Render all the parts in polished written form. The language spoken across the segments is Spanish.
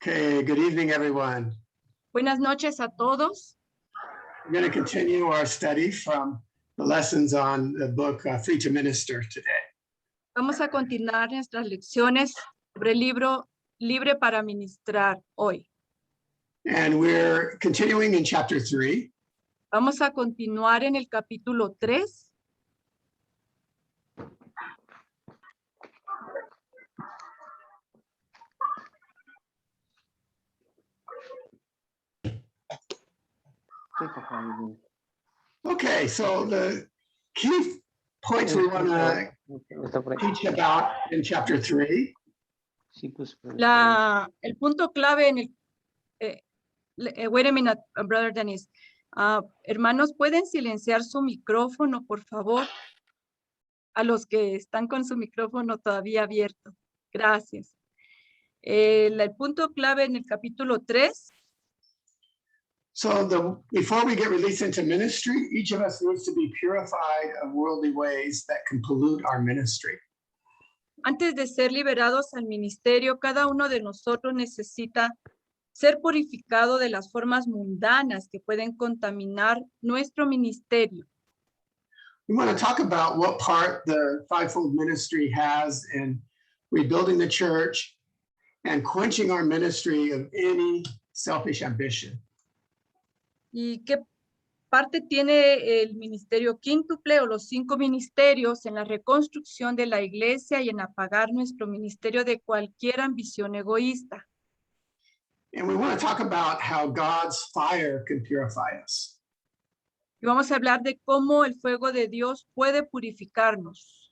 Okay, good evening, everyone. Buenas noches a todos. We're going to continue our study from the lessons on the book Free to Minister today. Vamos a continuar nuestras lecciones sobre el libro Libre para Ministrar hoy. And we're continuing in chapter 3. Vamos a continuar en el capítulo 3. Okay, so the key points we want to teach about in chapter 3 El punto clave en el... wait a minute, Brother Dennis. Hermanos, ¿pueden silenciar su micrófono, por favor? A los que están con su micrófono todavía abierto. Gracias. El punto clave en el capítulo 3. So before we get released into ministry, each of us needs to be purified of worldly ways that can pollute our ministry. Antes de ser liberados al ministerio, cada uno de nosotros necesita ser purificado de las formas mundanas que pueden contaminar nuestro ministerio. We want to talk about what part the fivefold ministry has in rebuilding the church and quenching our ministry of any selfish ambition. ¿Y qué parte tiene el ministerio quíntuple o los 5 ministerios en la reconstrucción de la iglesia y en apagar nuestro ministerio de cualquier ambición egoísta? And we want to talk about how God's fire can purify us. Y vamos a hablar de cómo el fuego de Dios puede purificarnos.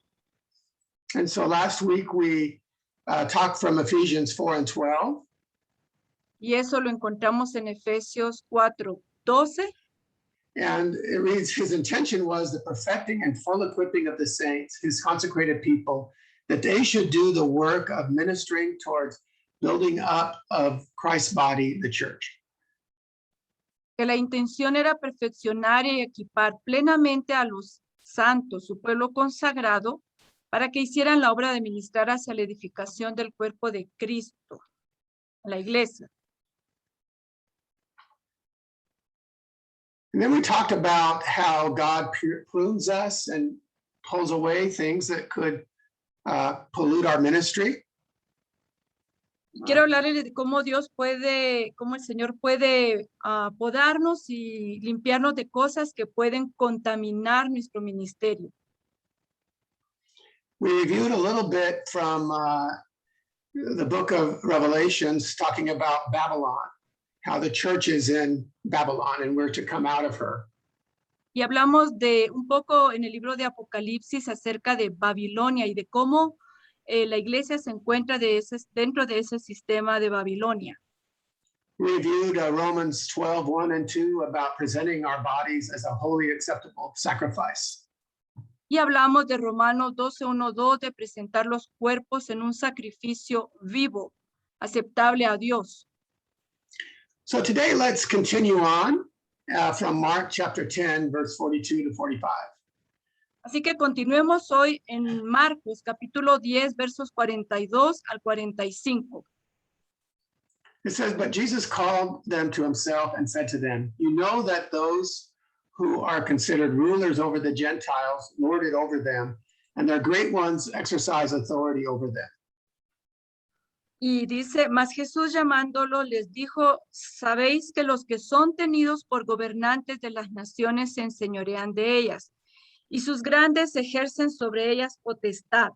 And so last week we talked from Ephesians 4 and 12. Y eso lo encontramos en Efesios 4:12. And it reads, his intention was the perfecting and full equipping of the saints, his consecrated people, that they should do the work of ministering towards building up of Christ's body, the church. Que la intención era perfeccionar y equipar plenamente a los santos, su pueblo consagrado, para que hicieran la obra de ministrar hacia la edificación del cuerpo de Cristo, la iglesia. And then we talked about how God prunes us and pulls away things that could pollute our ministry. Y quiero hablarles de cómo cómo el Señor puede podarnos y limpiarnos de cosas que pueden contaminar nuestro ministerio. We reviewed a little bit from the book of Revelations talking about Babylon, how the church is in Babylon and we're to come out of her. Y hablamos de un poco en el libro de Apocalipsis acerca de Babilonia y de cómo la iglesia se encuentra dentro de ese sistema de Babilonia. We reviewed Romans 12, 1 and 2 about presenting our bodies as a holy, acceptable sacrifice. Y hablamos de Romanos 12:1-2 de presentar los cuerpos en un sacrificio vivo, aceptable a Dios. So today let's continue on from Mark chapter 10, verse 42 to 45. Así que continuemos hoy en Marcos capítulo 10, versos 42 al 45. It says, but Jesus called them to himself and said to them, you know that those who are considered rulers over the Gentiles lord it over them, and their great ones exercise authority over them. Y dice, mas Jesús llamándolo les dijo, sabéis que los que son tenidos por gobernantes de las naciones se enseñorean de ellas, y sus grandes ejercen sobre ellas potestad.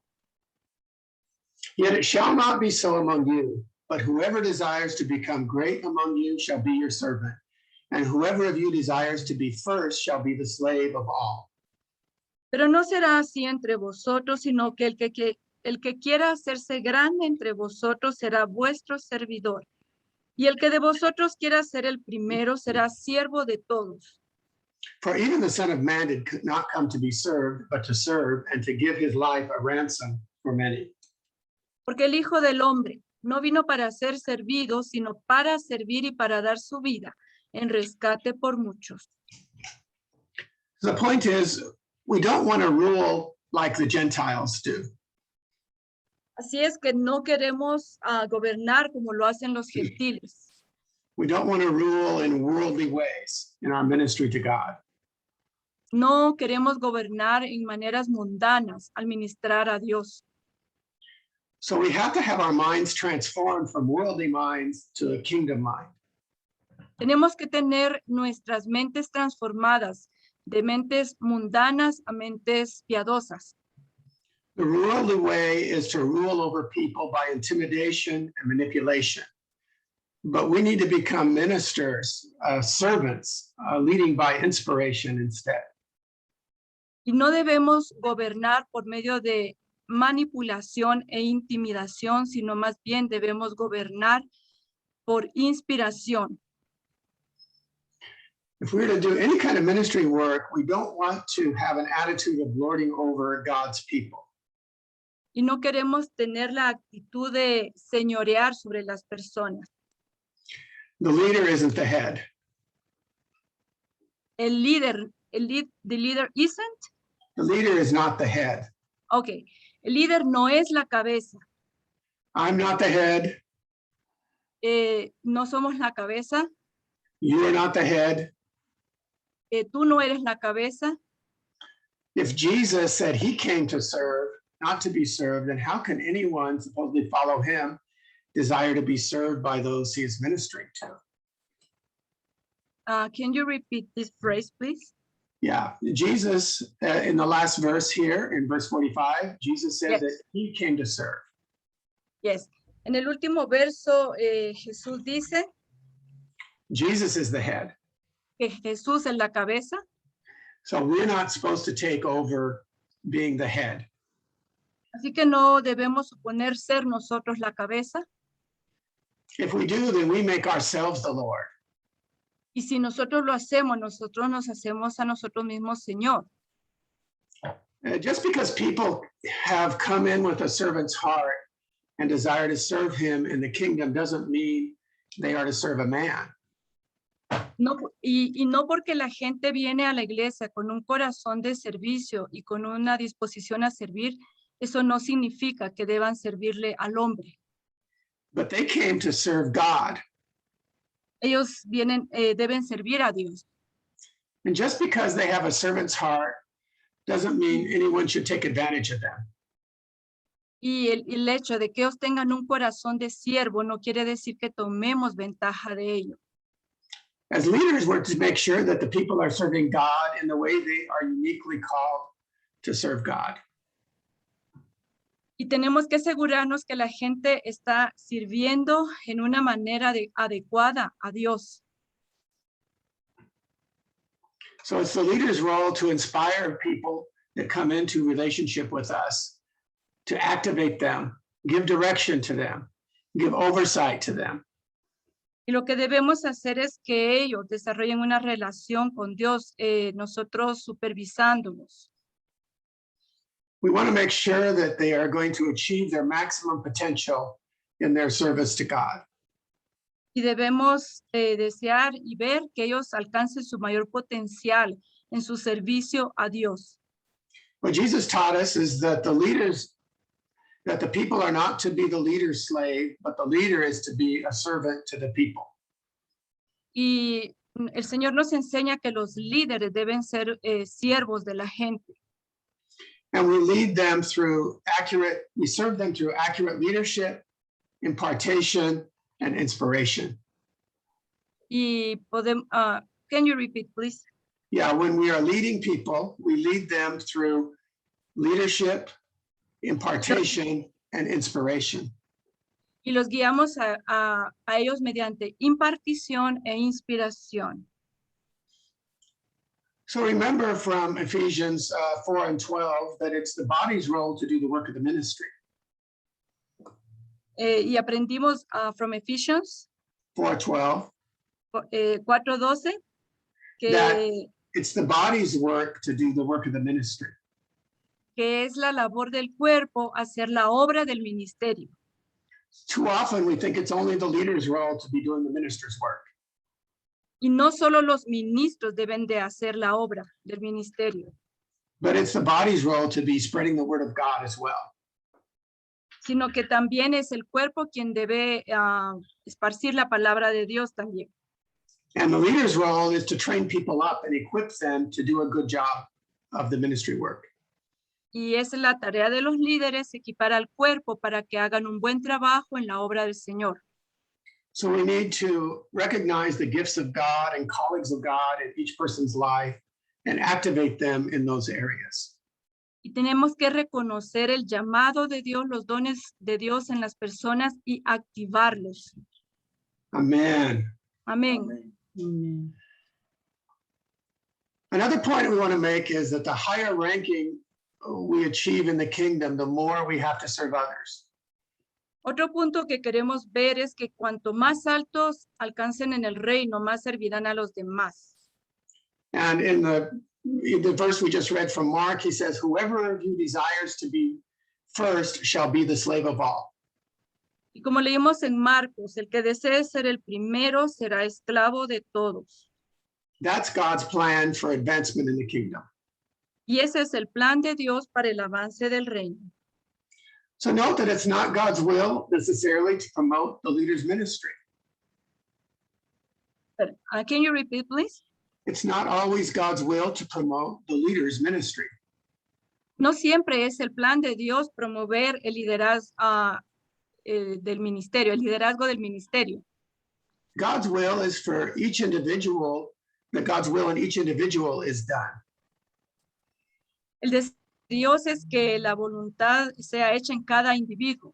Yet it shall not be so among you, but whoever desires to become great among you shall be your servant, and whoever of you desires to be first shall be the slave of all. Pero no será así entre vosotros, sino que el que quiera hacerse grande entre vosotros será vuestro servidor, y el que de vosotros quiera ser el primero será siervo de todos. For even the Son of Man did not come to be served, but to serve, and to give his life a ransom for many. Porque el Hijo del Hombre no vino para ser servido, sino para servir y para dar su vida en rescate por muchos. The point is, we don't want to rule like the Gentiles do. Así es que no queremos gobernar como lo hacen los gentiles. We don't want to rule in worldly ways in our ministry to God. No queremos gobernar en maneras mundanas al ministrar a Dios. So we have to have our minds transformed from worldly minds to a kingdom mind. Tenemos que tener nuestras mentes transformadas de mentes mundanas a mentes piadosas. The worldly way is to rule over people by intimidation and manipulation. But we need to become ministers, servants, leading by inspiration instead. Y no debemos gobernar por medio de manipulación e intimidación, sino más bien debemos gobernar por inspiración. If we're to do any kind of ministry work, we don't want to have an attitude of lording over God's people. Y no queremos tener la actitud de señorear sobre las personas. The leader isn't the head. The leader isn't. The leader is not the head. Okay. El líder no es la cabeza. I'm not the head. No somos la cabeza. You are not the head. Tú no eres la cabeza. If Jesus said he came to serve, not to be served, then how can anyone supposedly follow him desire to be served by those he is ministering to? Can you repeat this phrase, please? Yeah, Jesus, in the last verse here, in verse 45, Jesus said Yes. that he came to serve. Yes. En el último verso, Jesús dice Jesus is the head. que Jesús es la cabeza. So we're not supposed to take over being the head. Así que no debemos suponer ser nosotros la cabeza. If we do, then we make ourselves the Lord. Y si nosotros lo hacemos, nosotros nos hacemos a nosotros mismos Señor. Just because people have come in with a servant's heart and desire to serve him in the kingdom doesn't mean they are to serve a man. No, y no porque la gente viene a la iglesia con un corazón de servicio y con una disposición a servir, eso no significa que deban servirle al hombre. But they came to serve God. Ellos vienen, deben servir a Dios. And just because they have a servant's heart doesn't mean anyone should take advantage of them. Y el hecho de que ellos tengan un corazón de siervo no quiere decir que tomemos ventaja de ello. As leaders, we're to make sure that the people are serving God in the way they are uniquely called to serve God. Y tenemos que asegurarnos que la gente está sirviendo en una manera adecuada a Dios. So it's the leader's role to inspire people that come into relationship with us, to activate them, give direction to them, give oversight to them. Y lo que debemos hacer es que ellos desarrollen una relación con Dios, nosotros supervisándolos. We want to make sure that they are going to achieve their maximum potential in their service to God. Y debemos desear y ver que ellos alcancen su mayor potencial en su servicio a Dios. What Jesus taught us is that the people are not to be the leader's slave, but the leader is to be a servant to the people. Y el Señor nos enseña que los líderes deben ser siervos de la gente. And we serve them through accurate leadership, impartation, and inspiration. Y podemos, can you repeat, please? Yeah, when we are leading people, we lead them through leadership, impartation, and inspiration. Y los guiamos a ellos mediante impartición e inspiración. So remember from Ephesians 4 and 12 that it's the body's role to do the work of the ministry. Y aprendimos from Ephesians 4:12. 4:12 That it's the body's work to do the work of the ministry. Que es la labor del cuerpo hacer la obra del ministerio. Too often we think it's only the leader's role to be doing the minister's work. Y no solo los ministros deben de hacer la obra del ministerio. But it's the body's role to be spreading the word of God as well. sino que también es el cuerpo quien debe esparcir la palabra de Dios también. And the leader's role is to train people up and equip them to do a good job of the ministry work. Y es la tarea de los líderes equipar al cuerpo para que hagan un buen trabajo en la obra del Señor. So we need to recognize the gifts of God and callings of God in each person's life and activate them in those areas. Y tenemos que reconocer el llamado de Dios, los dones de Dios en las personas y activarlos. Amen. Amén. Another point we want to make is that the higher ranking we achieve in the kingdom, the more we have to serve others. Otro punto que queremos ver es que cuanto más altos alcancen en el reino, más servirán a los demás. And in the verse we just read from Mark, he says, whoever of you desires to be first shall be the slave of all. Y como leímos en Marcos, el que desee ser el primero será esclavo de todos. That's God's plan for advancement in the kingdom. Y ese es el plan de Dios para el avance del reino. So note that it's not God's will necessarily to promote the leader's ministry. But, can you repeat, please? It's not always God's will to promote the leader's ministry. No siempre es el plan de Dios promover el liderazgo del ministerio, el liderazgo del ministerio. God's will is for each individual, that God's will in each individual is done. El deseo de Dios es que la voluntad sea hecha en cada individuo.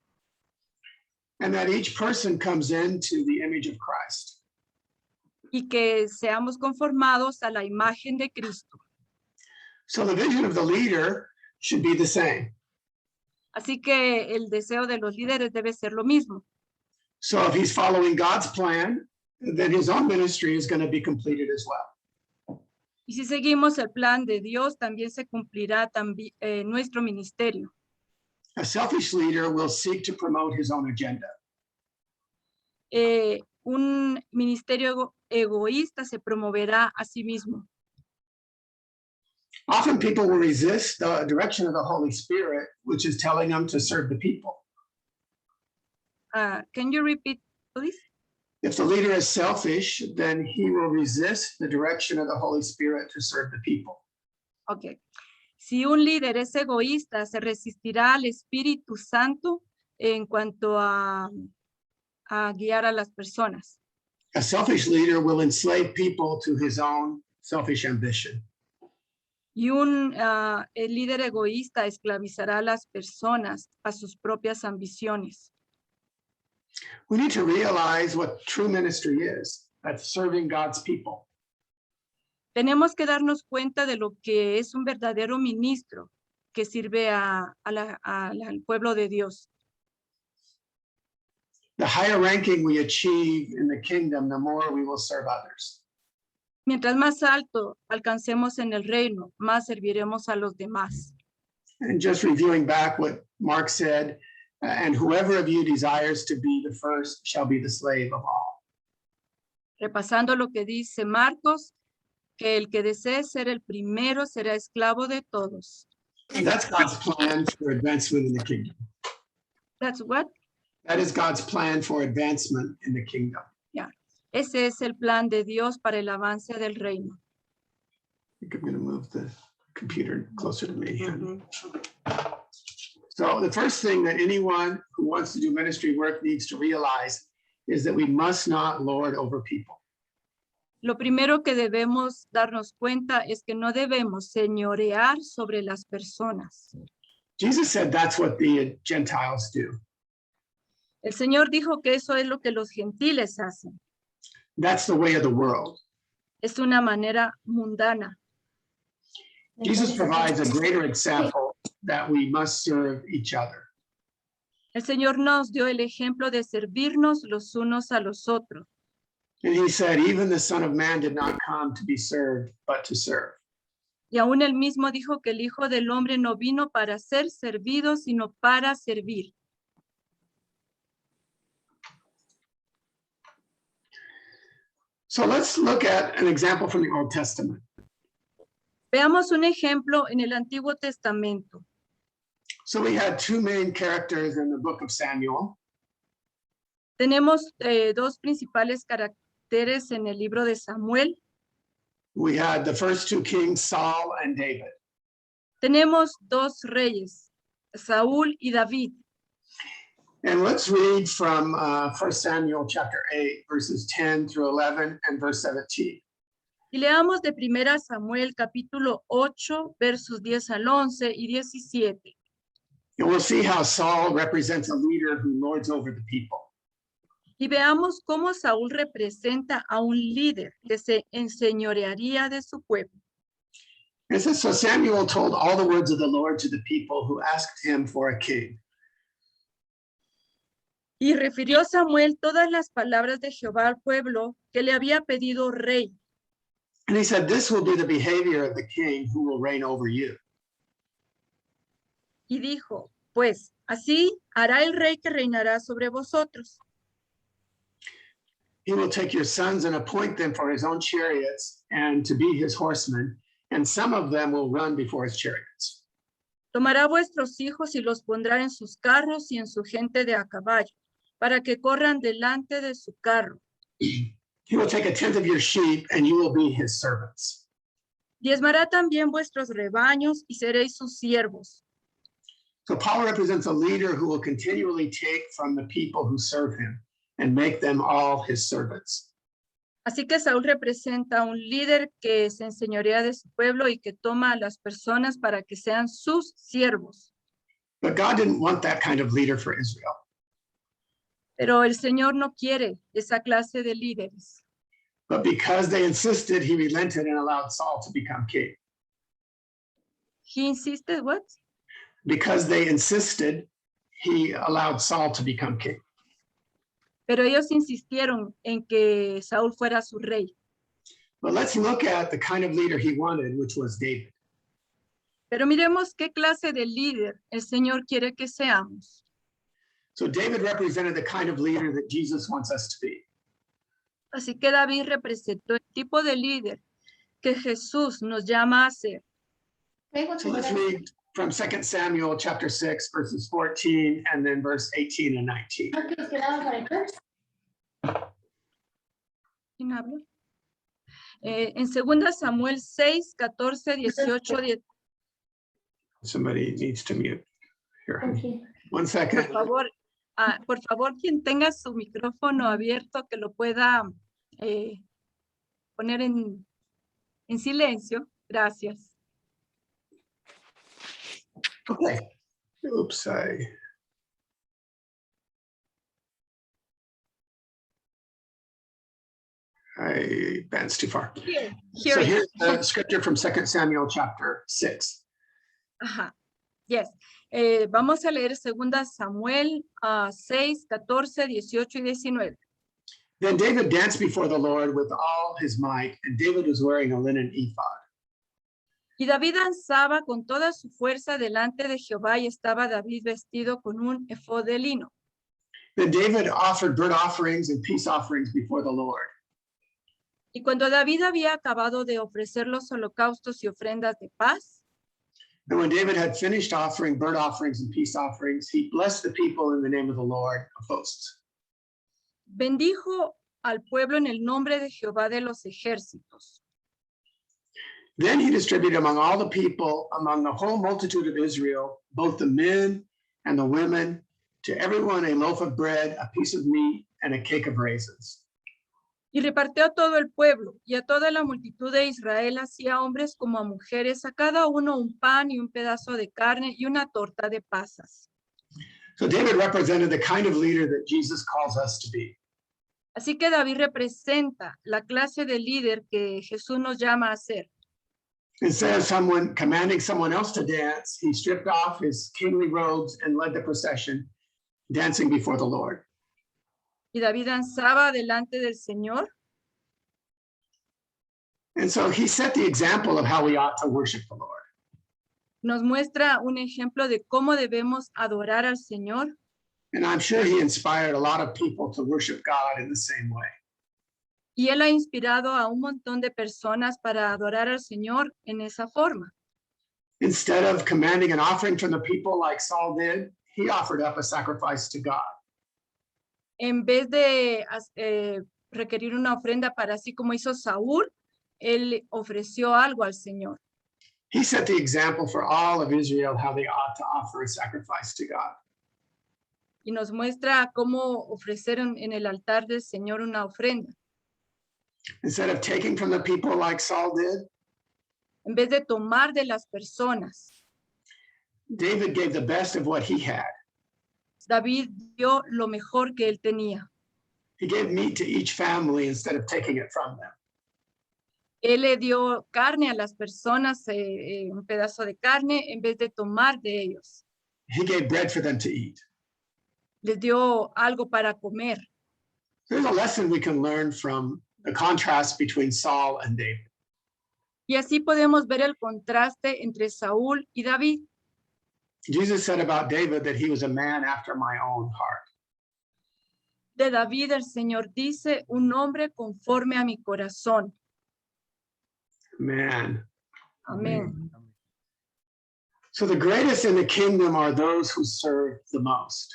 And that each person comes into the image of Christ. Y que seamos conformados a la imagen de Cristo. So the vision of the leader should be the same. Así que el deseo de los líderes debe ser lo mismo. So if he's following God's plan, then his own ministry is going to be completed as well. Y si seguimos el plan de Dios, también se cumplirá también nuestro ministerio. A selfish leader will seek to promote his own agenda. Un ministerio egoísta se promoverá a sí mismo. Often people will resist the direction of the Holy Spirit, which is telling them to serve the people. Can you repeat, please? If the leader is selfish, then he will resist the direction of the Holy Spirit to serve the people. Okay. Si un líder es egoísta, se resistirá al Espíritu Santo en cuanto a guiar a las personas. A selfish leader will enslave people to his own selfish ambition. Y el líder egoísta esclavizará a las personas a sus propias ambiciones. We need to realize what true ministry is. That's serving God's people. Tenemos que darnos cuenta de lo que es un verdadero ministro que sirve al pueblo de Dios. The higher ranking we achieve in the kingdom, the more we will serve others. Mientras más alto alcancemos en el reino, más serviremos a los demás. And just reviewing back what Mark said, and whoever of you desires to be the first shall be the slave of all. Repasando lo que dice Marcos, que el que desee ser el primero será esclavo de todos. And that's God's plan for advancement in the kingdom. That's what? That is God's plan for advancement in the kingdom. Yeah. Ese es el plan de Dios para el avance del reino. I think I'm going to move the computer closer to me. So the first thing that anyone who wants to do ministry work needs to realize is that we must not lord over people. Lo primero que debemos darnos cuenta es que no debemos señorear sobre las personas. Jesus said that's what the Gentiles do. El Señor dijo que eso es lo que los gentiles hacen. That's the way of the world. Es una manera mundana. Jesus provides a greater example that we must serve each other. El Señor nos dio el ejemplo de servirnos los unos a los otros. And he said, even the Son of Man did not come to be served, but to serve. Y aún él mismo dijo que el Hijo del Hombre no vino para ser servido, sino para servir. So let's look at an example from the Old Testament. Veamos un ejemplo en el Antiguo Testamento. So we had two main characters in the book of Samuel. Tenemos dos principales caracteres en el libro de Samuel. We had the first two kings, Saul and David. Tenemos dos reyes, Saúl y David. And let's read from 1 Samuel chapter 8, verses 10 through 11 and verse 17. Y leamos de 1 Samuel capítulo 8, versos 10 al 11 y 17. And we'll see how Saul represents a leader who lords over the people. Y veamos cómo Saúl representa a un líder que se enseñorearía de su pueblo. It says, so Samuel told all the words of the Lord to the people who asked him for a king. Y refirió Samuel todas las palabras de Jehová al pueblo que le había pedido rey. And he said, this will be the behavior of the king who will reign over you. Y dijo, pues, así hará el rey que reinará sobre vosotros. He will take your sons and appoint them for his own chariots and to be his horsemen, and some of them will run before his chariots. Tomará vuestros hijos y los pondrá en sus carros y en su gente de a caballo, para que corran delante de su carro. He will take a tenth of your sheep, and you will be his servants. Diezmará también vuestros rebaños y seréis sus siervos. So Paul represents a leader who will continually take from the people who serve him and make them all his servants. Así que Saúl representa a un líder que se enseñorea de su pueblo y que toma a las personas para que sean sus siervos. But God didn't want that kind of leader for Israel. Pero el Señor no quiere esa clase de líderes. But because they insisted, he relented and allowed Saul to become king. He insisted, what? Because they insisted, he allowed Saul to become king. Pero ellos insistieron en que Saúl fuera su rey. But let's look at the kind of leader he wanted, which was David. Pero miremos qué clase de líder el Señor quiere que seamos. So David represented the kind of leader that Jesus wants us to be. Así que David representó el tipo de líder que Jesús nos llama a ser. So let's read from 2 Samuel chapter 6, verses 14, and then verse 18 and 19. ¿Quién habla? En 2 Samuel 6, 14, 18, 10. Somebody needs to mute here. Okay. 1 second. Por favor, quien tenga su micrófono abierto, que lo pueda poner en silencio. Gracias. Okay. Oops, I advanced too far. Here So it here's is. the scripture from 2 Samuel chapter 6. Ajá. Yes. Vamos a leer 2 Samuel 6, 14, 18 y 19. Then David danced before the Lord with all his might, and David was wearing a linen ephod. Y David danzaba con toda su fuerza delante de Jehová y estaba David vestido con un efod de lino. Then David offered burnt offerings and peace offerings before the Lord. Y cuando David había acabado de ofrecer los holocaustos y ofrendas de paz, And when David had finished offering burnt offerings and peace offerings, he blessed the people in the name of the Lord of hosts. bendijo al pueblo en el nombre de Jehová de los ejércitos. Then he distributed among all the people, among the whole multitude of Israel, both the men and the women, to everyone a loaf of bread, a piece of meat, and a cake of raisins. Y repartió a todo el pueblo y a toda la multitud de Israel, así a hombres como a mujeres, a cada uno un pan y un pedazo de carne y una torta de pasas. So David represented the kind of leader that Jesus calls us to be. Así que David representa la clase de líder que Jesús nos llama a ser. Instead of someone commanding someone else to dance, he stripped off his kingly robes and led the procession, dancing before the Lord. Y David danzaba delante del Señor. And so he set the example of how we ought to worship the Lord. Nos muestra un ejemplo de cómo debemos adorar al Señor. And I'm sure he inspired a lot of people to worship God in the same way. Y él ha inspirado a un montón de personas para adorar al Señor en esa forma. Instead of commanding an offering from the people like Saul did, he offered up a sacrifice to God. En vez de requerir una ofrenda para así como hizo Saúl, él ofreció algo al Señor. He set the example for all of Israel how they ought to offer a sacrifice to God. Y nos muestra cómo ofrecer en el altar del Señor una ofrenda. Instead of taking from the people like Saul did, En vez de tomar de las personas, David gave the best of what he had. David dio lo mejor que él tenía. He gave meat to each family instead of taking it from them. Él le dio carne a las personas, un pedazo de carne, en vez de tomar de ellos. He gave bread for them to eat. Les dio algo para comer. There's a lesson we can learn from the contrast between Saul and David. Y así podemos ver el contraste entre Saúl y David. Jesus said about David that he was a man after my own heart. De David el Señor dice, un hombre conforme a mi corazón. Man. Amén. So the greatest in the kingdom are those who serve the most.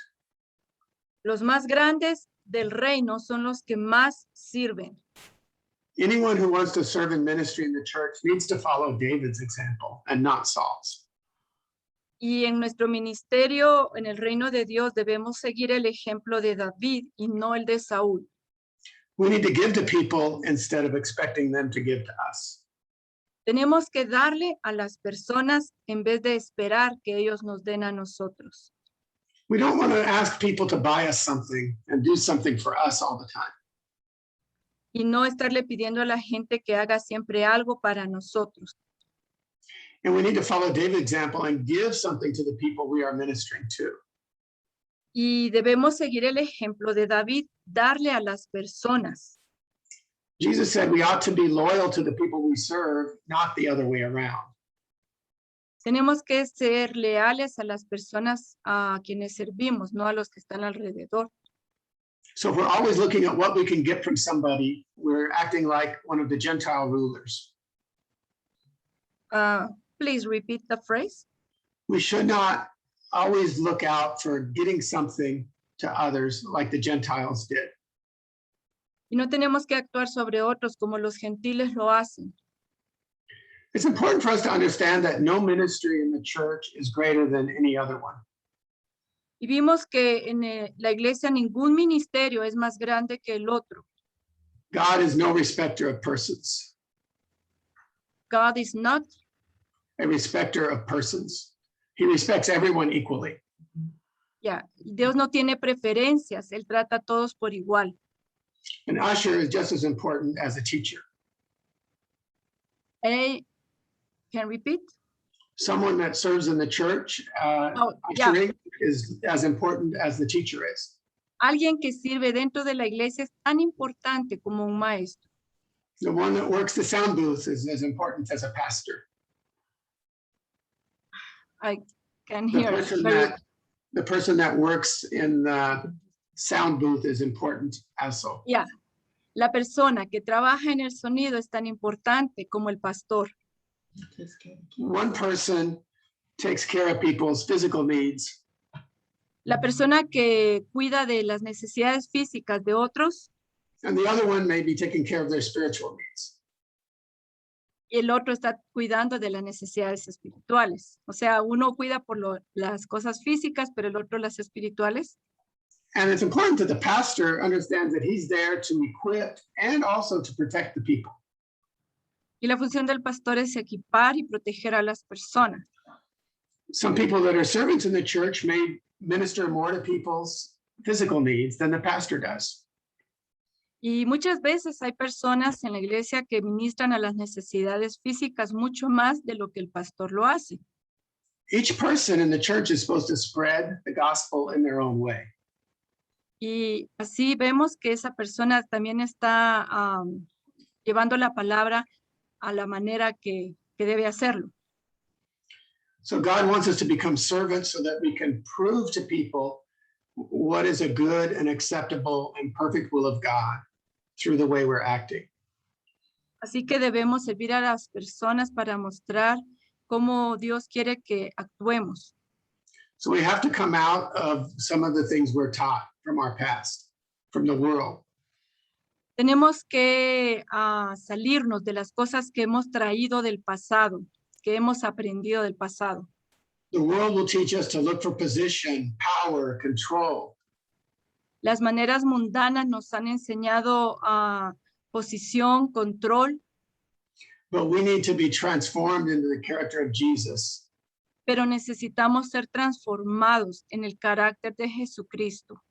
Los más grandes del reino son los que más sirven. Anyone who wants to serve in ministry in the church needs to follow David's example and not Saul's. Y en nuestro ministerio, en el reino de Dios, debemos seguir el ejemplo de David y no el de Saúl. We need to give to people instead of expecting them to give to us. Tenemos que darle a las personas en vez de esperar que ellos nos den a nosotros. We don't want to ask people to buy us something and do something for us all the time. Y no estarle pidiendo a la gente que haga siempre algo para nosotros. And we need to follow David's example and give something to the people we are ministering to. Y debemos seguir el ejemplo de David, darle a las personas. Jesus said we ought to be loyal to the people we serve, not the other way around. Tenemos que ser leales a las personas a quienes servimos, no a los que están alrededor. So if we're always looking at what we can get from somebody, we're acting like one of the Gentile rulers. Please repeat the phrase. We should not always look out for getting something to others like the Gentiles did. Y no tenemos que actuar sobre otros como los gentiles lo hacen. It's important for us to understand that no ministry in the church is greater than any other one. Y vimos que en la iglesia ningún ministerio es más grande que el otro. God is no respecter of persons. God is not A respecter of persons. He respects everyone equally. Dios no tiene preferencias, Él trata a todos por igual. An usher is just as important as a teacher. Can repeat? Someone that serves in the church, ushering is as important as the teacher is. Alguien que sirve dentro de la iglesia es tan importante como un maestro. The one that works the sound booth is as important as a pastor. I can The hear. person that works in the sound booth is important also. La persona que trabaja en el sonido es tan importante como el pastor. One person takes care of people's physical needs. La persona que cuida de las necesidades físicas de otros And the other one may be taking care of their spiritual needs. y el otro está cuidando de las necesidades espirituales. O sea, uno cuida por las cosas físicas, pero el otro las espirituales. And it's important that the pastor understands that he's there to equip and also to protect the people. Y la función del pastor es equipar y proteger a las personas. Some people that are servants in the church may minister more to people's physical needs than the pastor does. Y muchas veces hay personas en la iglesia que ministran a las necesidades físicas mucho más de lo que el pastor lo hace. Each person in the church is supposed to spread the gospel in their own way. Y así vemos que esa persona también está llevando la palabra a la manera que debe hacerlo. So God wants us to become servants so that we can prove to people what is a good and acceptable and perfect will of God through the way we're acting. Así que debemos servir a las personas para mostrar cómo Dios quiere que actuemos. So we have to come out of some of the things we're taught from our past, from the world. Tenemos que salirnos de las cosas que hemos traído del pasado, que hemos aprendido del pasado. The world will teach us to look for position, power, control. Las maneras mundanas nos han enseñado posición, control, But we need to be transformed into the character of Jesus. pero necesitamos ser transformados en el carácter de Jesucristo.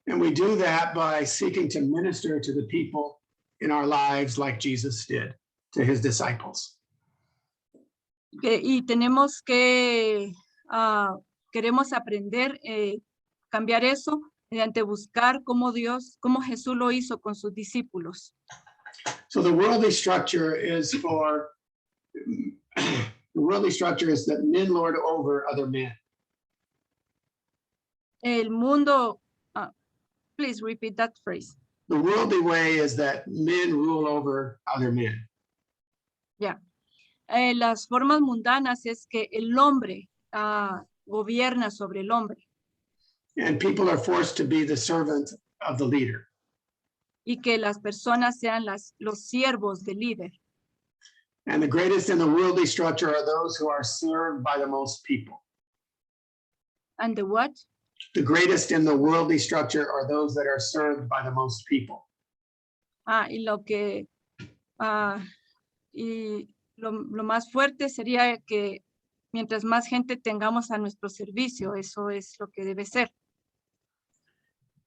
And we do that by seeking to minister to the people in our lives like Jesus did to his disciples. Y tenemos que, queremos aprender, cambiar eso mediante buscar cómo Jesús lo hizo con sus discípulos. So the worldly structure is for, the worldly structure is that men lord over other men. El mundo, please repeat that phrase. The worldly way is that men rule over other men. Las formas mundanas es que el hombre gobierna sobre el hombre And people are forced to be the servant of the leader. y que las personas sean los siervos del líder. And the greatest in the worldly structure are those who are served by the most people. And the what? The greatest in the worldly structure are those that are served by the most people. Y lo más fuerte sería que mientras más gente tengamos a nuestro servicio, eso es lo que debe ser.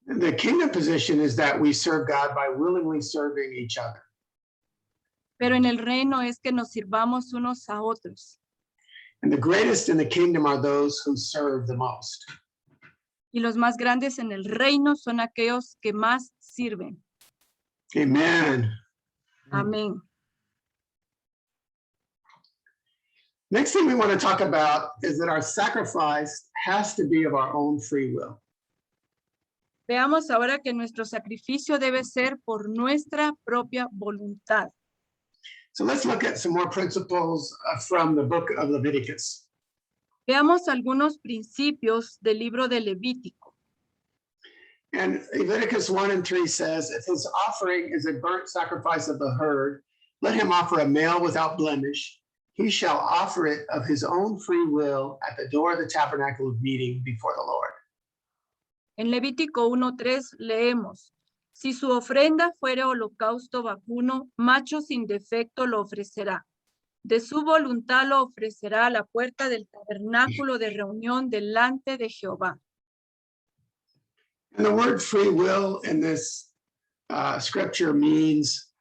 And the kingdom position is that we serve God by willingly serving each other. Pero en el reino es que nos sirvamos unos a otros. And the greatest in the kingdom are those who serve the most. Y los más grandes en el reino son aquellos que más sirven. Amen. Amén. Next thing we want to talk about is that our sacrifice has to be of our own free will. Veamos ahora que nuestro sacrificio debe ser por nuestra propia voluntad. So let's look at some more principles from the book of Leviticus. Veamos algunos principios del libro de Levítico. And Leviticus 1 and 3 says, if his offering is a burnt sacrifice of the herd, let him offer a male without blemish. He shall offer it of his own free will at the door of the tabernacle of meeting before the Lord. En Levítico 1:3 leemos, si su ofrenda fuere holocausto vacuno, macho sin defecto lo ofrecerá. De su voluntad lo ofrecerá a la puerta del tabernáculo de reunión delante de Jehová. And the word free will in this scripture means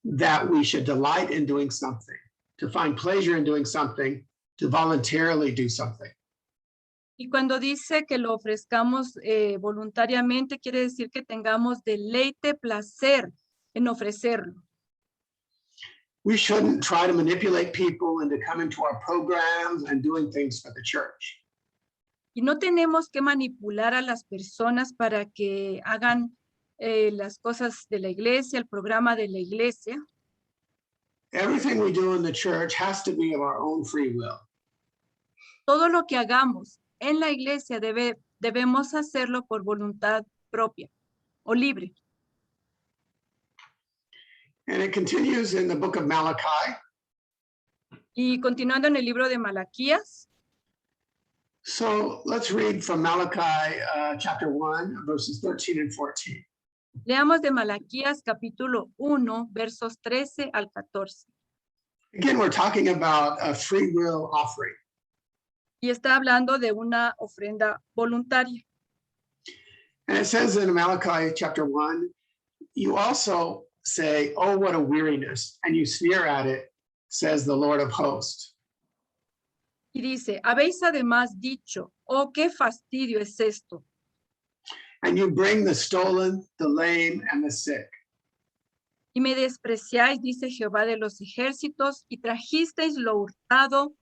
that we should delight in doing something, to find pleasure in doing something, to voluntarily do something. Y cuando dice que lo ofrezcamos voluntariamente, quiere decir que tengamos deleite, placer en ofrecerlo. We shouldn't try to manipulate people into coming to our programs and doing things for the church. Y no tenemos que manipular a las personas para que hagan las cosas de la iglesia, el programa de la iglesia. Everything we do in the church has to be of our own free will. Todo lo que hagamos en la iglesia debemos hacerlo por voluntad propia o libre. And it continues in the book of Malachi. Y continuando en el libro de Malaquías, So let's read from Malachi chapter 1, verses 13 and 14. leamos de Malaquías capítulo 1, versos 13 al 14. Again, we're talking about a free will offering. Y está hablando de una ofrenda voluntaria. And it says in Malachi chapter 1, you also say, oh, what a weariness, and you sneer at it, says the Lord of hosts. Y dice, habéis además dicho, oh, qué fastidio es esto. And you bring the stolen, the lame, and the sick. Y me despreciáis, dice Jehová de los ejércitos, y trajisteis lo hurtado,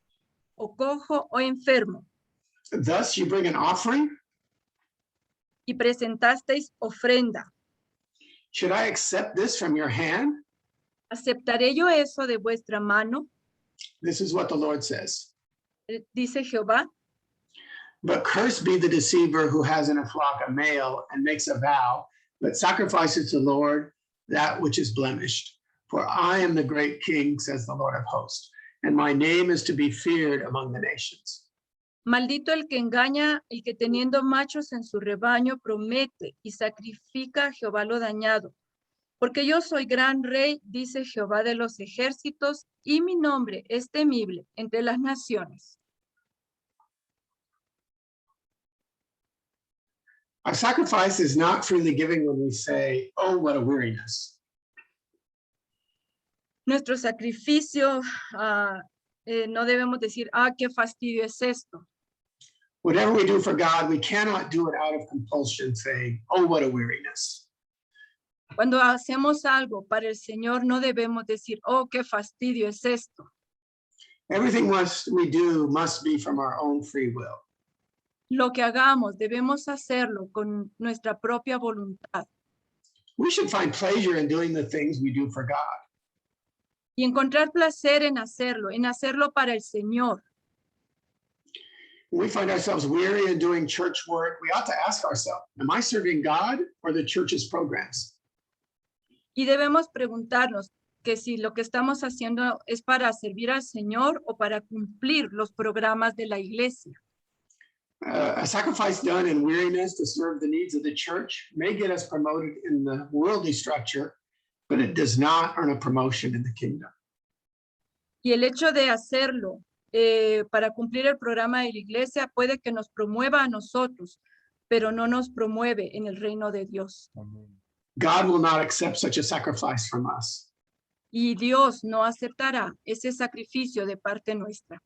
o cojo, o enfermo. Thus you bring an offering. Y presentasteis ofrenda. Should I accept this from your hand? ¿Aceptaré yo eso de vuestra mano? This is what the Lord says. Dice Jehová, But cursed be the deceiver who has in a flock a male and makes a vow, but sacrifices to the Lord that which is blemished. For I am the great king, says the Lord of hosts, and my name is to be feared among the nations. maldito el que engaña, el que teniendo machos en su rebaño promete y sacrifica a Jehová lo dañado. Porque yo soy gran rey, dice Jehová de los ejércitos, y mi nombre es temible entre las naciones. Our sacrifice is not freely giving when we say, oh, what a weariness. Nuestro sacrificio, no debemos decir, qué fastidio es esto. Whatever we do for God, we cannot do it out of compulsion, saying, oh, what a weariness. Cuando hacemos algo para el Señor, no debemos decir, qué fastidio es esto. Everything we do must be from our own free will. Lo que hagamos, debemos hacerlo con nuestra propia voluntad. We should find pleasure in doing the things we do for God. Y encontrar placer en hacerlo para el Señor. When we find ourselves weary in doing church work, we ought to ask ourselves, am I serving God or the church's programs? Y debemos preguntarnos que si lo que estamos haciendo es para servir al Señor o para cumplir los programas de la iglesia. A sacrifice done in weariness to serve the needs of the church may get us promoted in the worldly structure, but it does not earn a promotion in the kingdom. Y el hecho de hacerlo para cumplir el programa de la iglesia puede que nos promueva a nosotros, pero no nos promueve en el reino de Dios. God will not accept such a sacrifice from us. Y Dios no aceptará ese sacrificio de parte nuestra.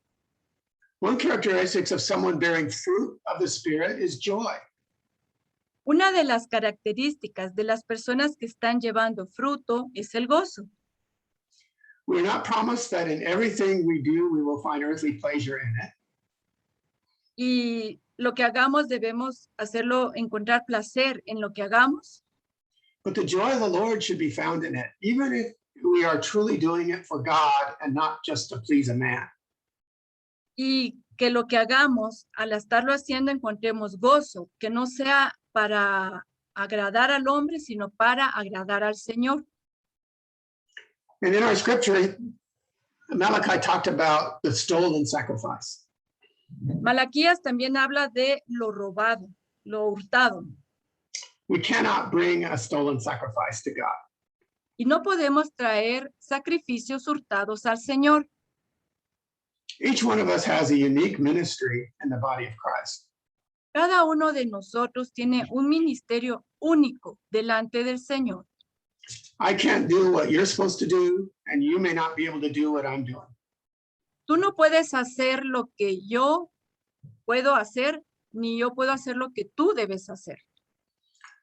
One characteristic of someone bearing fruit of the Spirit is joy. Una de las características de las personas que están llevando fruto es el gozo. We're not promised that in everything we do, we will find earthly pleasure in it. Y lo que hagamos debemos hacerlo, encontrar placer en lo que hagamos. But the joy of the Lord should be found in it, even if we are truly doing it for God and not just to please a man. Y que lo que hagamos, al estarlo haciendo, encontremos gozo, que no sea para agradar al hombre, sino para agradar al Señor. And in our scripture, Malachi talked about the stolen sacrifice. Malaquías también habla de lo robado, lo hurtado. We cannot bring a stolen sacrifice to God. Y no podemos traer sacrificios hurtados al Señor. Each one of us has a unique ministry in the body of Christ. Cada uno de nosotros tiene un ministerio único delante del Señor. I can't do what you're supposed to do, and you may not be able to do what I'm doing. Tú no puedes hacer lo que yo puedo hacer, ni yo puedo hacer lo que tú debes hacer.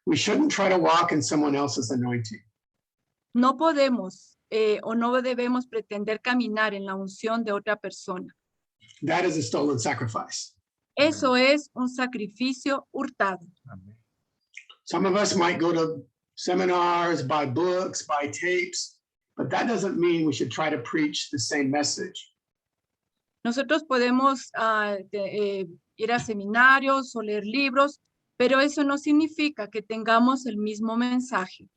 We shouldn't try to walk in someone else's anointing. No podemos o no debemos pretender caminar en la unción de otra persona. That is a stolen sacrifice. Eso es un sacrificio hurtado. Some of us might go to seminars, buy books, buy tapes, but that doesn't mean we should try to preach the same message. Nosotros podemos ir a seminarios o leer libros, pero eso no significa que tengamos el mismo mensaje.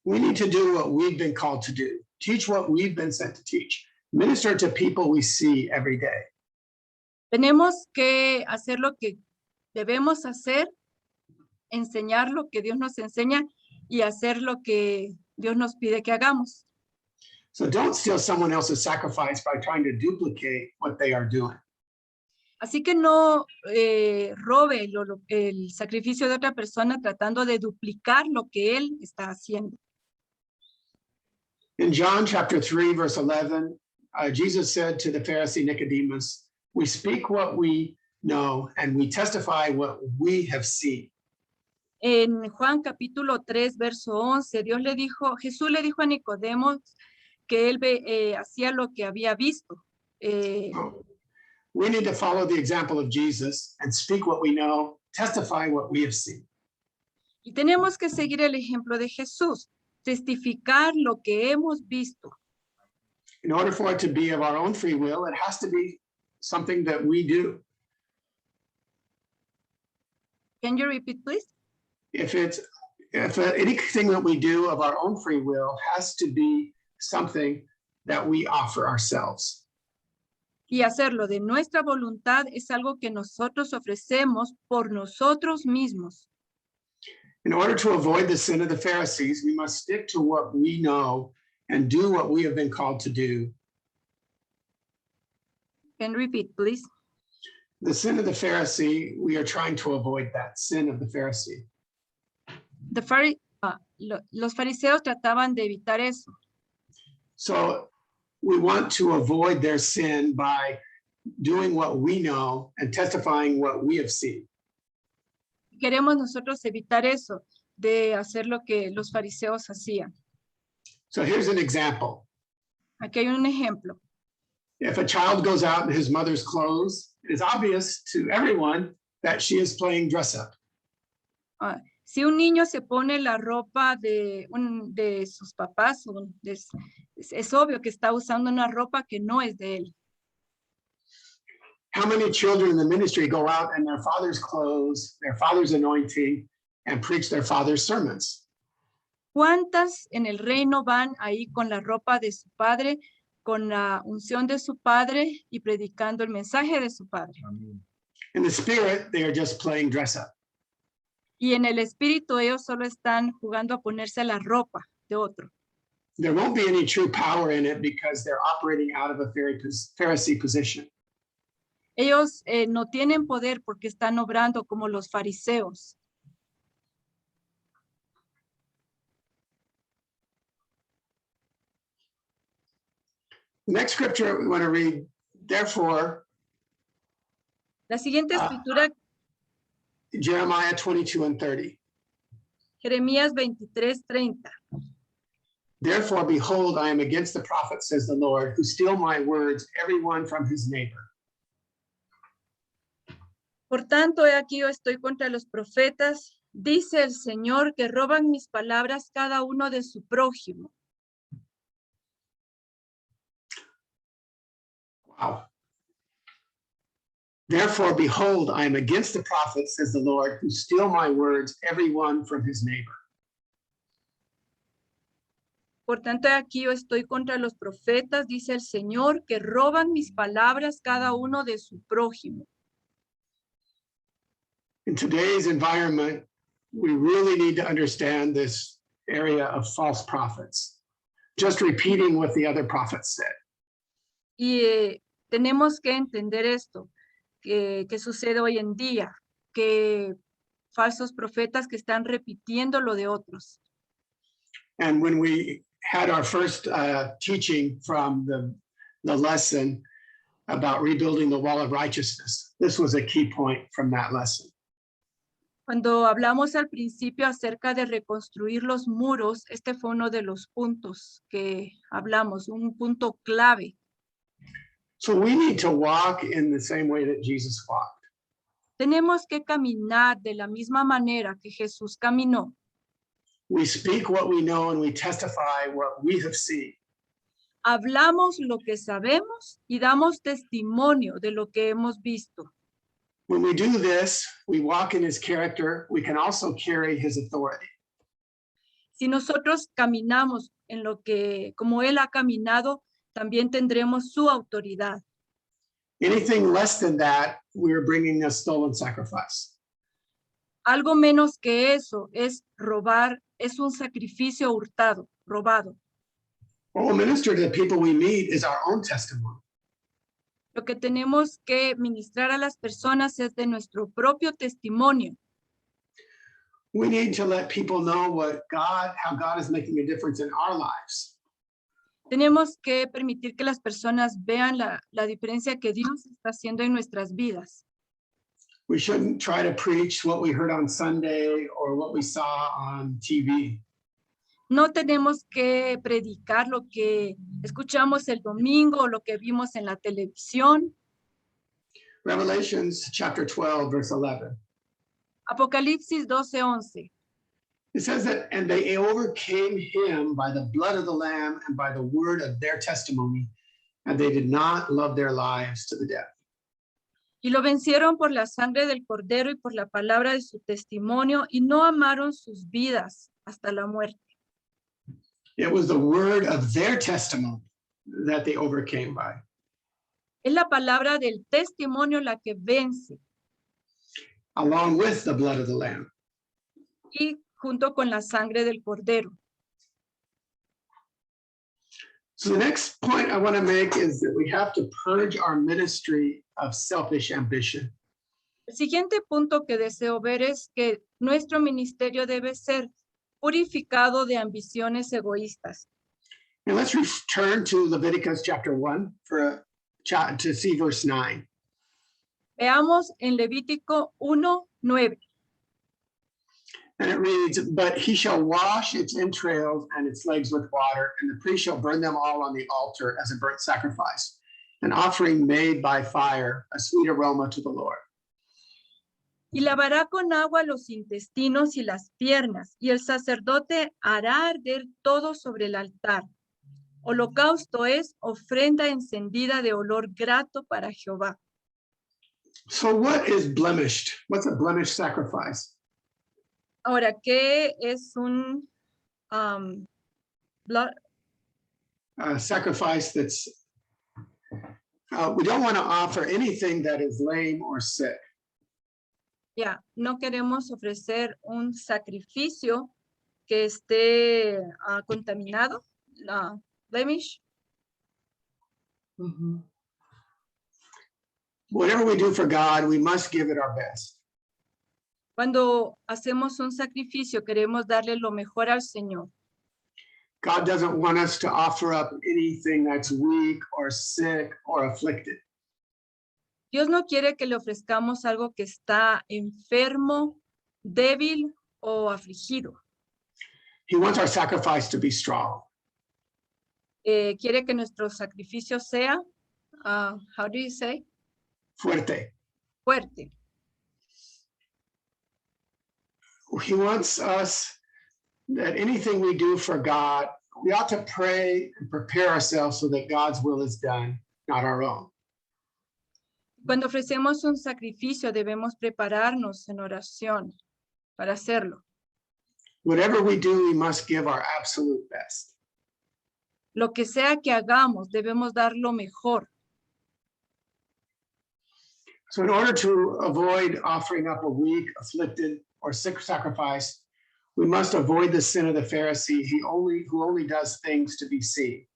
We need to do what we've been called to do, teach what we've been sent to teach, minister to people we see every day. Tenemos que hacer lo que debemos hacer, enseñar lo que Dios nos enseña y hacer lo que Dios nos pide que hagamos. So don't steal someone else's sacrifice by trying to duplicate what they are doing. Así que no robe el sacrificio de otra persona tratando de duplicar lo que él está haciendo. In John chapter 3, verse 11, Jesus said to the Pharisee Nicodemus, we speak what we know and we testify what we have seen. En Juan capítulo 3, verso 11, Jesús le dijo a Nicodemo que él hacía lo que había visto. We need to follow the example of Jesus and speak what we know, testify what we have seen. Y tenemos que seguir el ejemplo de Jesús, testificar lo que hemos visto. In order for it to be of our own free will, it has to be something that we do. Can you repeat, please? If anything that we do of our own free will has to be something that we offer ourselves. Y hacerlo de nuestra voluntad es algo que nosotros ofrecemos por nosotros mismos. In order to avoid the sin of the Pharisees, we must stick to what we know and do what we have been called to do. Can you repeat, please? The sin of the Pharisee, we are trying to avoid that sin of the Pharisee. Los fariseos trataban de evitar eso. So we want to avoid their sin by doing what we know and testifying what we have seen. Queremos nosotros evitar eso, de hacer lo que los fariseos hacían. So here's an example. Aquí hay un ejemplo. If a child goes out in his mother's clothes, it is obvious to everyone that she is playing dress up. Si un niño se pone la ropa de sus papás, es obvio que está usando una ropa que no es de él. How many children in the ministry go out in their father's clothes, their father's anointing, and preach their father's sermons? ¿Cuántas en el reino van ahí con la ropa de su padre, con la unción de su padre y predicando el mensaje de su padre? In the spirit, they are just playing dress up. Y en el espíritu ellos solo están jugando a ponerse la ropa de otro. There won't be any true power in it because they're operating out of a Pharisee position. Ellos no tienen poder porque están obrando como los fariseos. The next scripture we want to read, therefore, La siguiente escritura, Jeremiah 22:30. Jeremías 23:30. Therefore, behold, I am against the prophets, says the Lord, who steal my words, everyone from his neighbor. Por tanto, he aquí yo estoy contra los profetas, dice el Señor, que roban mis palabras cada uno de su prójimo. Wow. Therefore, behold, I am against the prophets, says the Lord, who steal my words, everyone from his neighbor. Por tanto, he aquí yo estoy contra los profetas, dice el Señor, que roban mis palabras cada uno de su prójimo. In today's environment, we really need to understand this area of false prophets, just repeating what the other prophets said. Y tenemos que entender esto, que sucede hoy en día, que falsos profetas que están repitiendo lo de otros. And when we had our first teaching from the lesson about rebuilding the wall of righteousness, this was a key point from that lesson. Cuando hablamos al principio acerca de reconstruir los muros, este fue uno de los puntos que hablamos, un punto clave. So we need to walk in the same way that Jesus walked. Tenemos que caminar de la misma manera que Jesús caminó. We speak what we know and we testify what we have seen. Hablamos lo que sabemos y damos testimonio de lo que hemos visto. When we do this, we walk in his character. We can also carry his authority. Si nosotros caminamos en lo que, como Él ha caminado, también tendremos su autoridad. Anything less than that, we're bringing a stolen sacrifice. Algo menos que eso es robar, es un sacrificio hurtado, robado. What we'll minister to the people we meet is our own testimony. Lo que tenemos que ministrar a las personas es de nuestro propio testimonio. We need to let people know how God is making a difference in our lives. Tenemos que permitir que las personas vean la diferencia que Dios está haciendo en nuestras vidas. We shouldn't try to preach what we heard on Sunday or what we saw on TV. No tenemos que predicar lo que escuchamos el domingo o lo que vimos en la televisión. Revelations chapter 12, verse 11. Apocalipsis 12:11. It says that, and they overcame him by the blood of the Lamb and by the word of their testimony, and they did not love their lives to the death. Y lo vencieron por la sangre del Cordero y por la palabra de su testimonio, y no amaron sus vidas hasta la muerte. It was the word of their testimony that they overcame by. Es la palabra del testimonio la que vence, Along with the blood of the Lamb. y junto con la sangre del Cordero. So the next point I want to make is that we have to purge our ministry of selfish ambition. El siguiente punto que deseo ver es que nuestro ministerio debe ser purificado de ambiciones egoístas. And let's return to Leviticus chapter 1 to see verse 9. Veamos en Levítico 1:9. And it reads, but he shall wash its entrails and its legs with water, and the priest shall burn them all on the altar as a burnt sacrifice, an offering made by fire, a sweet aroma to the Lord. Y lavará con agua los intestinos y las piernas, y el sacerdote hará arder todo sobre el altar. Holocausto es ofrenda encendida de olor grato para Jehová. So what is blemished? What's a blemished sacrifice? Ahora, ¿qué es un A sacrifice that's, we don't want to offer anything that is lame or sick. no queremos ofrecer un sacrificio que esté contaminado, blemish. Whatever we do for God, we must give it our best. Cuando hacemos un sacrificio, queremos darle lo mejor al Señor. God doesn't want us to offer up anything that's weak or sick or afflicted. Dios no quiere que le ofrezcamos algo que está enfermo, débil o afligido. He wants our sacrifice to be strong. Quiere que nuestro sacrificio sea, how do you say? Fuerte. Fuerte. He wants us that anything we do for God, we ought to pray and prepare ourselves so that God's will is done, not our own. Cuando ofrecemos un sacrificio, debemos prepararnos en oración para hacerlo. Whatever we do, we must give our absolute best. Lo que sea que hagamos, debemos dar lo mejor. So in order to avoid offering up a weak, afflicted, or sick sacrifice, we must avoid the sin of the Pharisee, who only does things to be seen.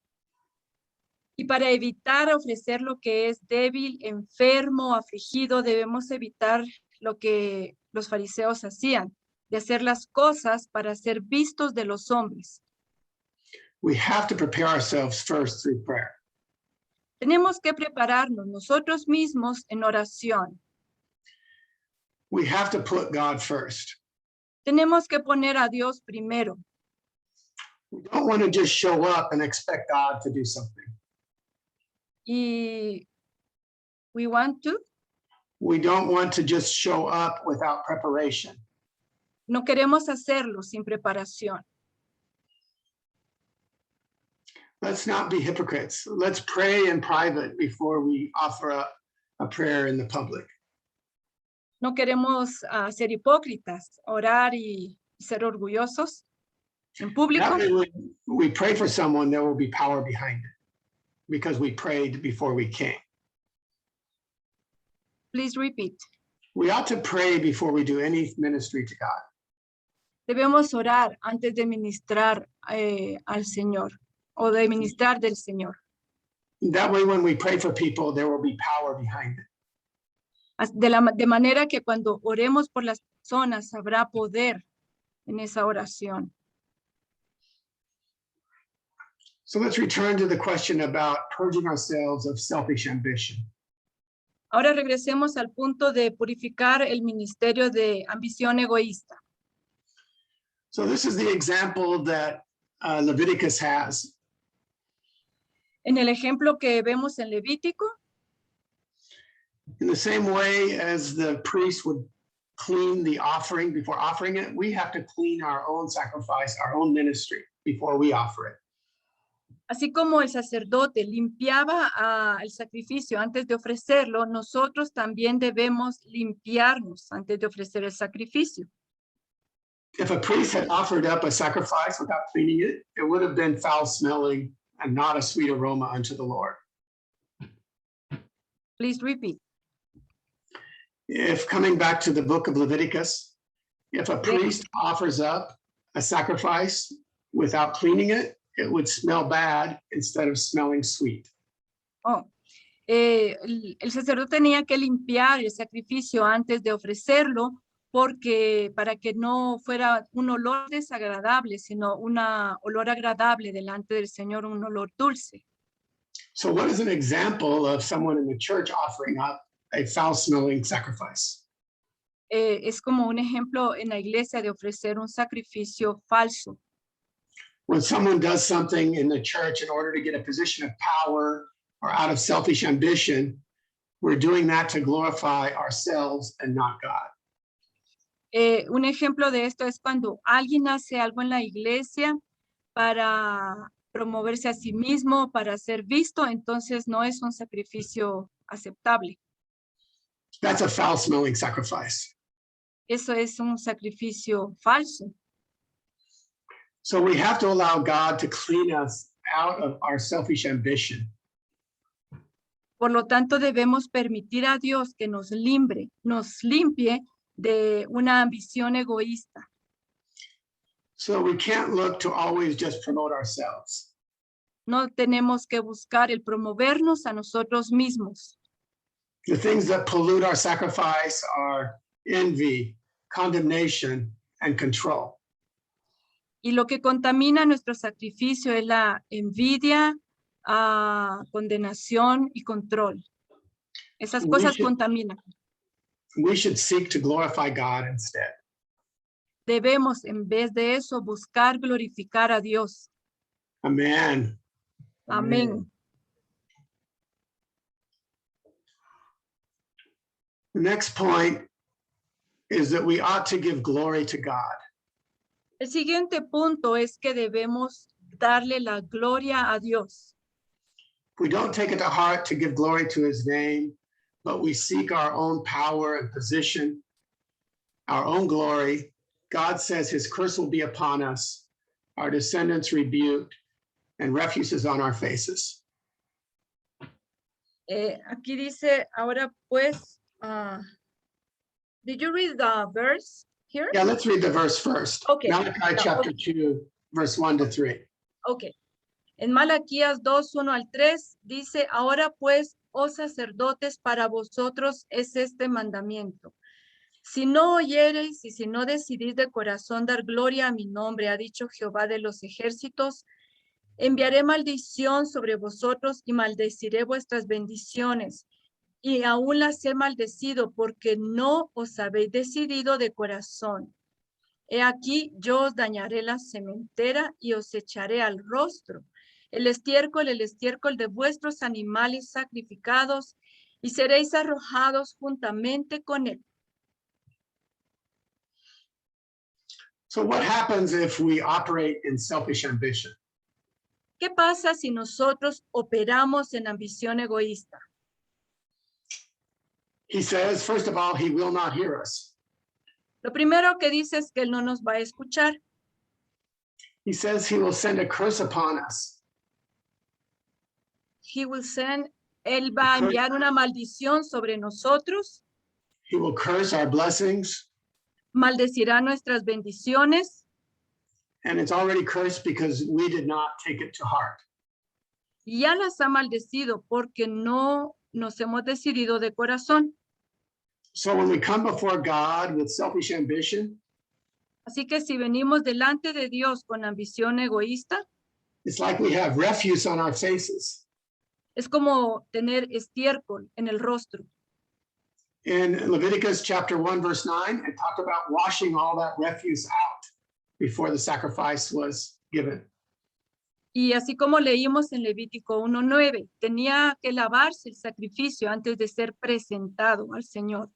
Y para evitar ofrecer lo que es débil, enfermo, afligido, debemos evitar lo que los fariseos hacían, de hacer las cosas para ser vistos de los hombres. We have to prepare ourselves first through prayer. Tenemos que prepararnos nosotros mismos en oración. We have to put God first. Tenemos que poner a Dios primero. We don't want to just show up and expect God to do something. Y we want to, We don't want to just show up without preparation. no queremos hacerlo sin preparación. Let's not be hypocrites. Let's pray in private before we offer up a prayer in the public. No queremos ser hipócritas, orar y ser orgullosos en público. That way, when we pray for someone, there will be power behind it because we prayed before we came. Please repeat. We ought to pray before we do any ministry to God. Debemos orar antes de ministrar al Señor o de ministrar del Señor. That way, when we pray for people, there will be power behind it. De manera que cuando oremos por las personas habrá poder en esa oración. So let's return to the question about purging ourselves of selfish ambition. Ahora regresemos al punto de purificar el ministerio de ambición egoísta. So this is the example that Leviticus has. En el ejemplo que vemos en Levítico, In the same way as the priest would clean the offering before offering it, we have to clean our own sacrifice, our own ministry before we offer it. Así como el sacerdote limpiaba el sacrificio antes de ofrecerlo, nosotros también debemos limpiarnos antes de ofrecer el sacrificio. If a priest had offered up a sacrifice without cleaning it, it would have been foul smelling and not a sweet aroma unto the Lord. Please repeat. If coming back to the book of Leviticus, if a priest offers up a sacrifice without cleaning it, it would smell bad instead of smelling sweet. El sacerdote tenía que limpiar el sacrificio antes de ofrecerlo porque para que no fuera un olor desagradable, sino un olor agradable delante del Señor, un olor dulce. So what is an example of someone in the church offering up a foul-smelling sacrifice? Es como un ejemplo en la iglesia de ofrecer un sacrificio falso. When someone does something in the church in order to get a position of power or out of selfish ambition, we're doing that to glorify ourselves and not God. Un ejemplo de esto es cuando alguien hace algo en la iglesia para promoverse a sí mismo, para ser visto, entonces no es un sacrificio aceptable. That's a foul-smelling sacrifice. Eso es un sacrificio falso. So we have to allow God to clean us out of our selfish ambition. Por lo tanto, debemos permitir a Dios que nos limpie de una ambición egoísta. So we can't look to always just promote ourselves. No tenemos que buscar el promovernos a nosotros mismos. The things that pollute our sacrifice are envy, condemnation, and control. Y lo que contamina nuestro sacrificio es la envidia, condenación y control. Esas cosas contaminan. We should seek to glorify God instead. Debemos, en vez de eso, buscar glorificar a Dios. Amen. Amén. The next point is that we ought to give glory to God. El siguiente punto es que debemos darle la gloria a Dios. We don't take it to heart to give glory to his name, but we seek our own power and position, our own glory. God says his curse will be upon us, our descendants rebuked, and refuse is on our faces. Aquí dice, ahora pues, did you read the verse here? Yeah, let's read the verse first. Okay. Malachi chapter 2, verse 1 to 3. Ok. En Malaquías 2, 1 al 3, dice, ahora pues, oh sacerdotes, para vosotros es este mandamiento. Si no oyereis y si no decidís de corazón dar gloria a mi nombre, ha dicho Jehová de los ejércitos, enviaré maldición sobre vosotros y maldeciré vuestras bendiciones. Y aún las he maldecido porque no os habéis decidido de corazón. He aquí, yo os dañaré la sementera y os echaré al rostro el estiércol de vuestros animales sacrificados, y seréis arrojados juntamente con él. So what happens if we operate in selfish ambition? ¿Qué pasa si nosotros operamos en ambición egoísta? He says, first of all, he will not hear us. Lo primero que dice es que él no nos va a escuchar. He says he will send a curse upon us. Él va a enviar una maldición sobre nosotros. He will curse our blessings. Maldecirá nuestras bendiciones. And it's already cursed because we did not take it to heart. Ya las ha maldecido porque no nos hemos decidido de corazón. So when we come before God with selfish ambition, así que si venimos delante de Dios con ambición egoísta, it's like we have refuse on our faces. Es como tener estiércol en el rostro. In Leviticus chapter 1, verse 9, it talked about washing all that refuse out before the sacrifice was given. Y así como leímos en Levítico 1:9, tenía que lavarse el sacrificio antes de ser presentado al Señor.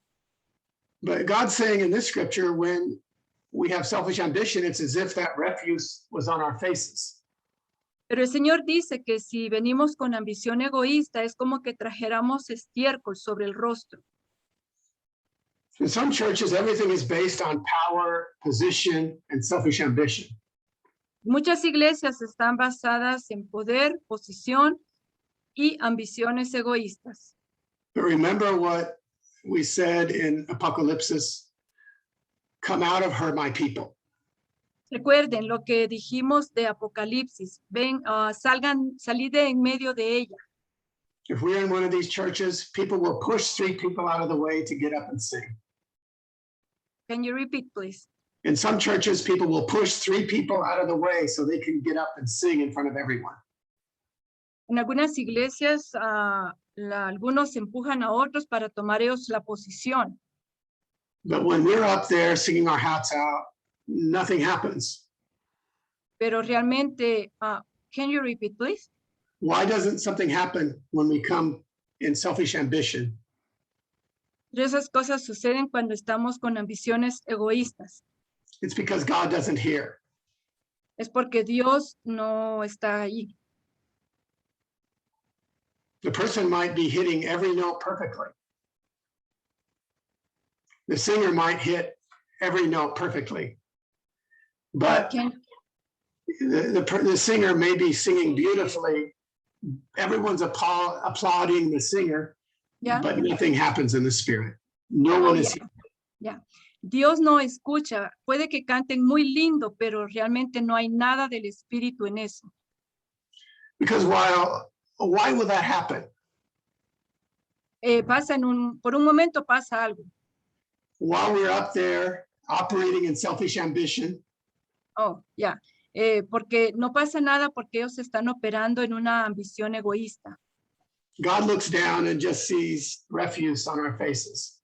But God's saying in this scripture, when we have selfish ambition, it's as if that refuse was on our faces. Pero el Señor dice que si venimos con ambición egoísta, es como que trajéramos estiércol sobre el rostro. In some churches, everything is based on power, position, and selfish ambition. Muchas iglesias están basadas en poder, posición y ambiciones egoístas. But remember what we said in Apocalypse, come out of her, my people. Recuerden lo que dijimos de Apocalipsis. Ven, salid de en medio de ella. If we're in one of these churches, people will push 3 people out of the way to get up and sing. Can you repeat, please? In some churches, people will push 3 people out of the way so they can get up and sing in front of everyone. En algunas iglesias, algunos empujan a otros para tomar ellos la posición. But when we're up there singing our hats out, nothing happens. Pero realmente, can you repeat, please? Why doesn't something happen when we come in selfish ambition? Pero esas cosas suceden cuando estamos con ambiciones egoístas. It's because God doesn't hear. Es porque Dios no está ahí. The person might be hitting every note perfectly. The singer might hit every note perfectly. But the singer may be singing beautifully. Everyone's applauding the singer, Yeah. but nothing happens in the spirit. No one is. Dios no escucha. Puede que canten muy lindo, pero realmente no hay nada del espíritu en eso. Because why will that happen? Por un momento pasa algo. While we're up there operating in selfish ambition, porque no pasa nada porque ellos están operando en una ambición egoísta. God looks down and just sees refuse on our faces.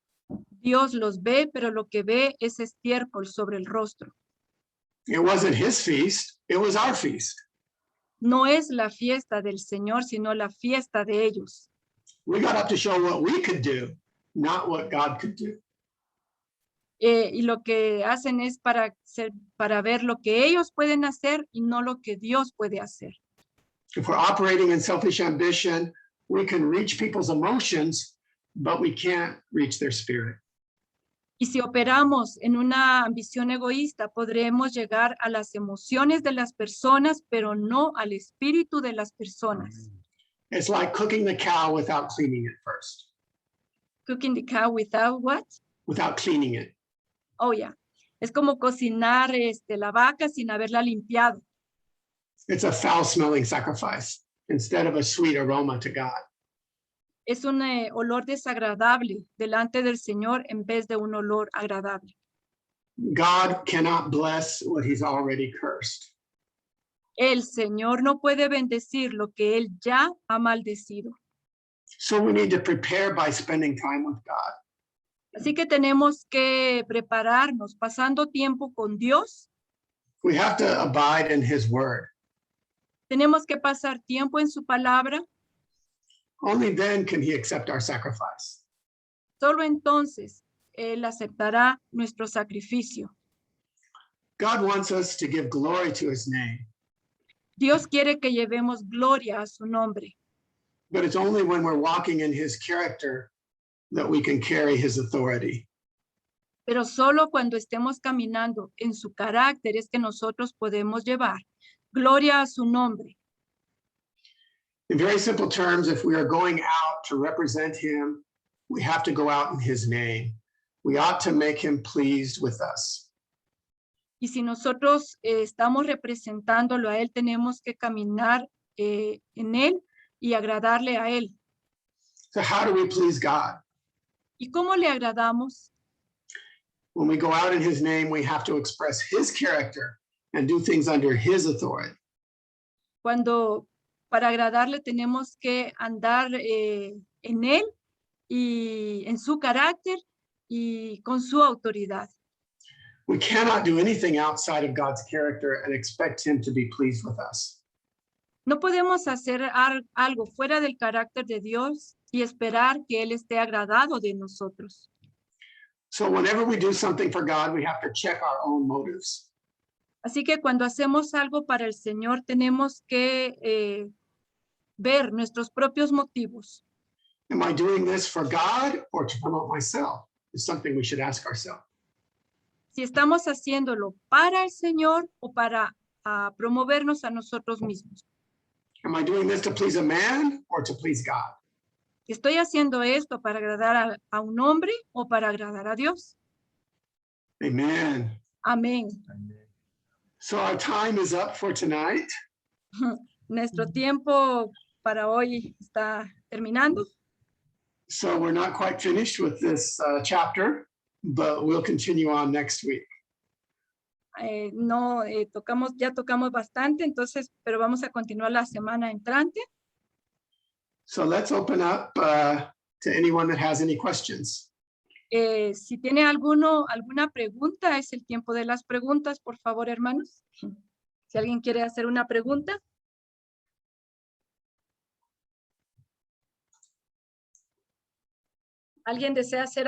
Dios los ve, pero lo que ve es estiércol sobre el rostro. It wasn't his feast, it was our feast. No es la fiesta del Señor, sino la fiesta de ellos. We got up to show what we could do, not what God could do. Y lo que hacen es para ver lo que ellos pueden hacer y no lo que Dios puede hacer. If we're operating in selfish ambition, we can reach people's emotions, but we can't reach their spirit. Y si operamos en una ambición egoísta, podremos llegar a las emociones de las personas, pero no al espíritu de las personas. It's like cooking the cow without cleaning it first. Cooking the cow without what? Without cleaning it. Oh, yeah. Es como cocinar la vaca sin haberla limpiado. It's a foul-smelling sacrifice instead of a sweet aroma to God. Es un olor desagradable delante del Señor en vez de un olor agradable. God cannot bless what he's already cursed. El Señor no puede bendecir lo que Él ya ha maldecido. So we need to prepare by spending time with God. Así que tenemos que prepararnos pasando tiempo con Dios. We have to abide in his word. Tenemos que pasar tiempo en su palabra. Only then can he accept our sacrifice. Solo entonces Él aceptará nuestro sacrificio. God wants us to give glory to his name. Dios quiere que llevemos gloria a su nombre. But it's only when we're walking in his character that we can carry his authority. Pero solo cuando estemos caminando en su carácter es que nosotros podemos llevar gloria a su nombre. In very simple terms, if we are going out to represent him, we have to go out in his name. We ought to make him pleased with us. Y si nosotros estamos representándolo a Él, tenemos que caminar en Él y agradarle a Él. So how do we please God? ¿Y cómo le agradamos? When we go out in his name, we have to express his character and do things under his authority. Cuando para agradarle tenemos que andar en Él y en su carácter y con su autoridad. We cannot do anything outside of God's character and expect him to be pleased with us. No podemos hacer algo fuera del carácter de Dios y esperar que Él esté agradado de nosotros. So whenever we do something for God, we have to check our own motives. Así que cuando hacemos algo para el Señor, tenemos que ver nuestros propios motivos. Am I doing this for God or to promote myself? It's something we should ask ourselves. Si estamos haciéndolo para el Señor o para promovernos a nosotros mismos. Am I doing this to please a man or to please God? ¿Estoy haciendo esto para agradar a un hombre o para agradar a Dios? Amen. Amén. So our time is up for tonight. Nuestro tiempo para hoy está terminando. So we're not quite finished with this chapter, but we'll continue on next week. Ya tocamos bastante, entonces, pero vamos a continuar la semana entrante. So let's open up to anyone that has any questions. Si tiene alguna pregunta, es el tiempo de las preguntas, por favor, hermanos. Si alguien quiere hacer una pregunta. ¿Alguien desea hacer